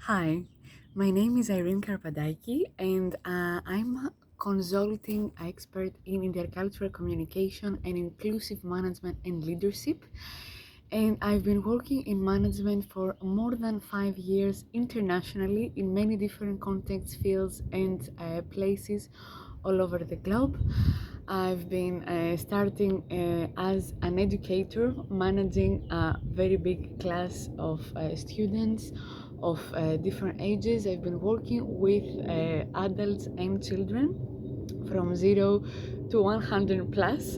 Hi, my name is Irene Karpadaiki, and I'm a consulting expert in intercultural communication and inclusive management and leadership. And I've been working in management for more than 5 years internationally in many different contexts, fields, and places all over the globe. I've been starting as an educator, managing a very big class of students of different ages. I've been working with adults and children from 0 to 100 plus,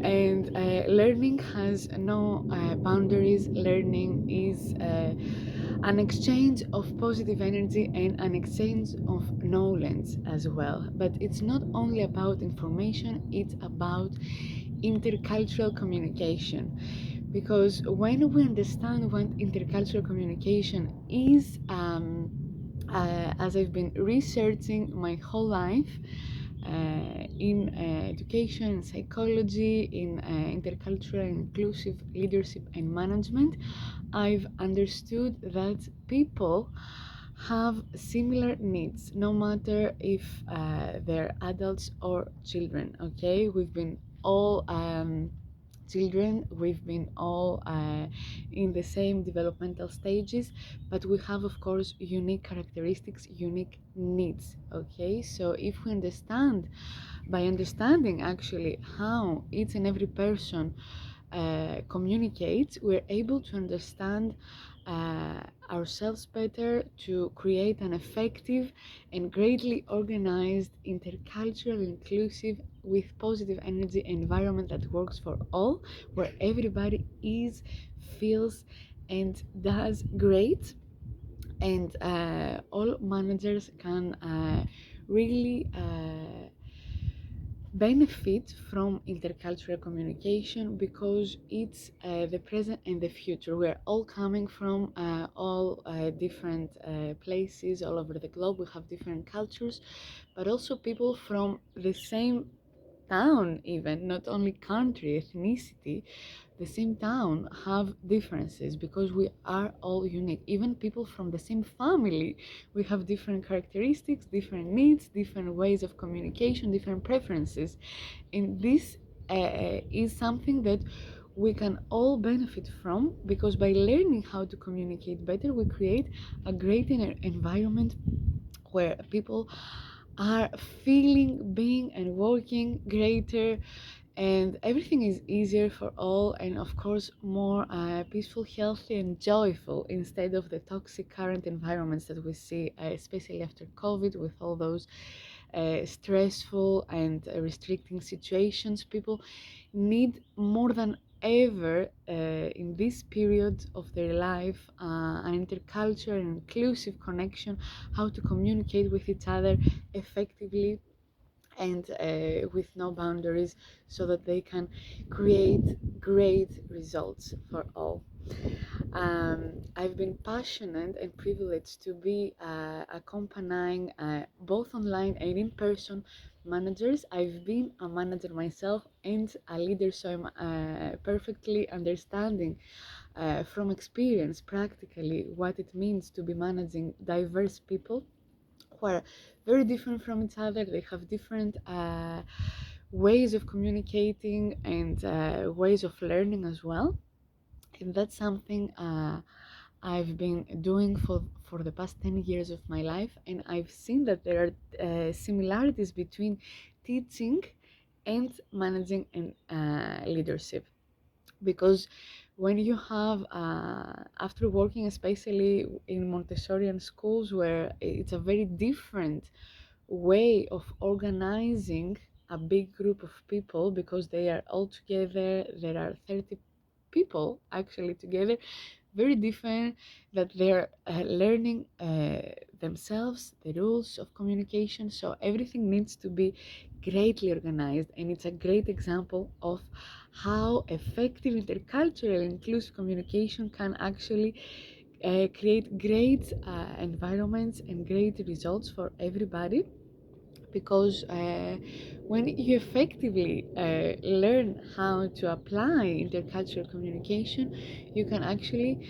and learning has no boundaries. Learning is an exchange of positive energy and an exchange of knowledge as well. But it's not only about information, it's about intercultural communication, because when we understand what intercultural communication is, as I've been researching my whole life in education, psychology, in intercultural and inclusive leadership and management, I've understood that people have similar needs, no matter if they're adults or children. Okay, we've been all children, we've been all in the same developmental stages, but we have, of course, unique characteristics, unique needs. Okay, so if we understand, by understanding actually how each and every person communicates, we're able to understand ourselves better, to create an effective and greatly organized, intercultural, inclusive, with positive energy environment that works for all, where everybody is, feels, and does great. And all managers can really benefit from intercultural communication, because it's the present and the future. We're all coming from all different places all over the globe. We have different cultures, but also people from the same town, even not only country, ethnicity, the same town, have differences, because we are all unique. Even people from the same family, we have different characteristics, different needs, different ways of communication, different preferences. And this is something that we can all benefit from, because by learning how to communicate better, we create a great environment where people are feeling, being, and working greater, and everything is easier for all, and of course more peaceful, healthy, and joyful, instead of the toxic current environments that we see, especially after COVID, with all those stressful and restricting situations. People need more than ever in this period of their life an intercultural and inclusive connection, how to communicate with each other effectively and with no boundaries, so that they can create great results for all. I've been passionate and privileged to be accompanying both online and in-person managers. I've been a manager myself and a leader, so I'm perfectly understanding from experience practically what it means to be managing diverse people who are very different from each other. They have different ways of communicating and ways of learning as well. And that's something I've been doing for the past 10 years of my life. And I've seen that there are similarities between teaching and managing and leadership. Because when you have, after working especially in Montessorian schools, where it's a very different way of organizing a big group of people, because they are all together, there are 30 people actually together, very different, that they're learning themselves the rules of communication, so everything needs to be greatly organized. And it's a great example of how effective intercultural inclusive communication can actually create great environments and great results for everybody. Because when you effectively learn how to apply intercultural communication, you can actually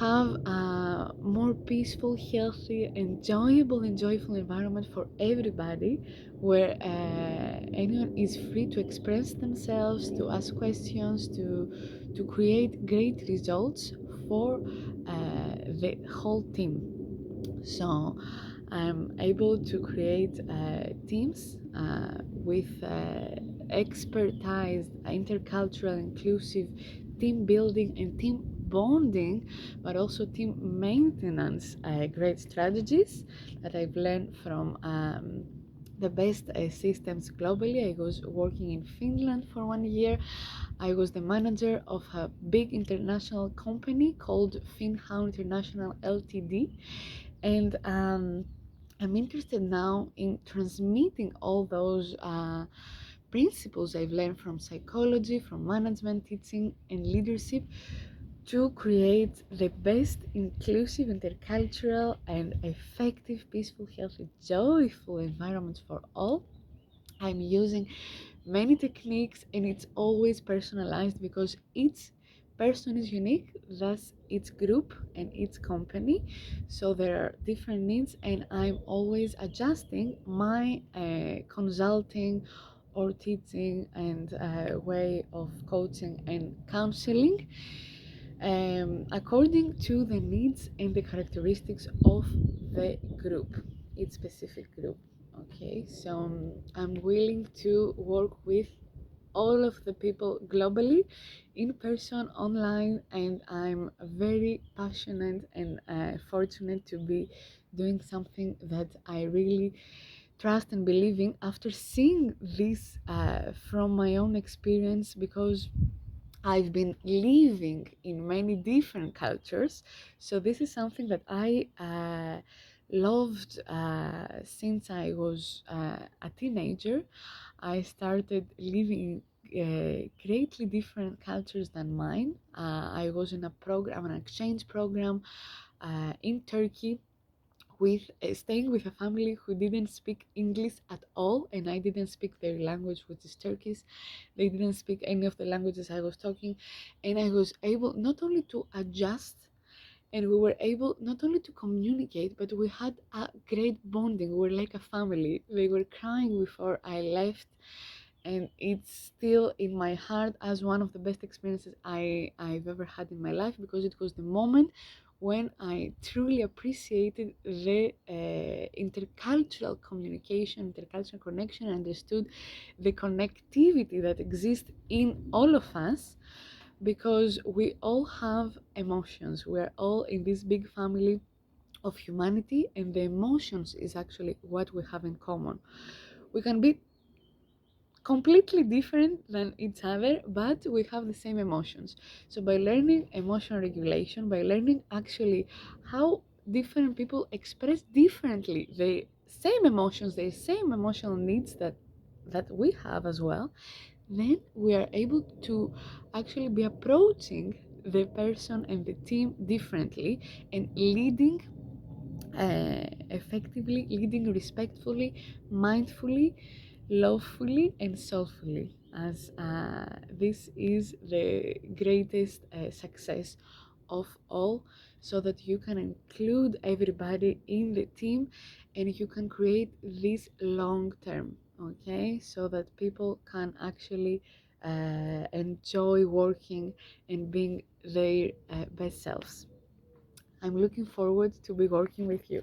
have a more peaceful, healthy, enjoyable and joyful environment for everybody, where anyone is free to express themselves, to ask questions, to create great results for the whole team. So I'm able to create teams with expertise, intercultural, inclusive team building and team bonding, but also team maintenance, great strategies that I've learned from the best systems globally. I was working in Finland for 1 year. I was the manager of a big international company called Finhow International Ltd, and I'm interested now in transmitting all those principles I've learned from psychology, from management, teaching, and leadership to create the best inclusive, intercultural, and effective, peaceful, healthy, joyful environments for all. I'm using many techniques, and it's always personalized because each person is unique, thus each group and each company. So there are different needs, and I'm always adjusting my consulting or teaching and way of coaching and counseling according to the needs and the characteristics of the group, each specific group. Okay, so I'm willing to work with all of the people globally, in person, online, and I'm very passionate and fortunate to be doing something that I really trust and believe in after seeing this from my own experience, because I've been living in many different cultures. So this is something that I loved since I was a teenager. I started living in greatly different cultures than mine. I was in a program, an exchange program in Turkey, with staying with a family who didn't speak English at all, and I didn't speak their language, which is Turkish. They didn't speak any of the languages I was talking, and I was able not only to adjust, and we were able not only to communicate, but we had a great bonding. We were like a family. They were crying before I left, and it's still in my heart as one of the best experiences I've ever had in my life, because it was the moment when I truly appreciated the intercultural communication, intercultural connection, and understood the connectivity that exists in all of us, because we all have emotions. We're all in this big family of humanity, and the emotions is actually what we have in common. We can be completely different than each other, but we have the same emotions. So by learning emotion regulation, by learning actually how different people express differently the same emotions, the same emotional needs that we have as well, then we are able to actually be approaching the person and the team differently, and leading effectively, leading respectfully, mindfully, lawfully, and soulfully, as this is the greatest success of all, so that you can include everybody in the team and you can create this long term, okay, so that people can actually enjoy working and being their best selves. I'm looking forward to be working with you.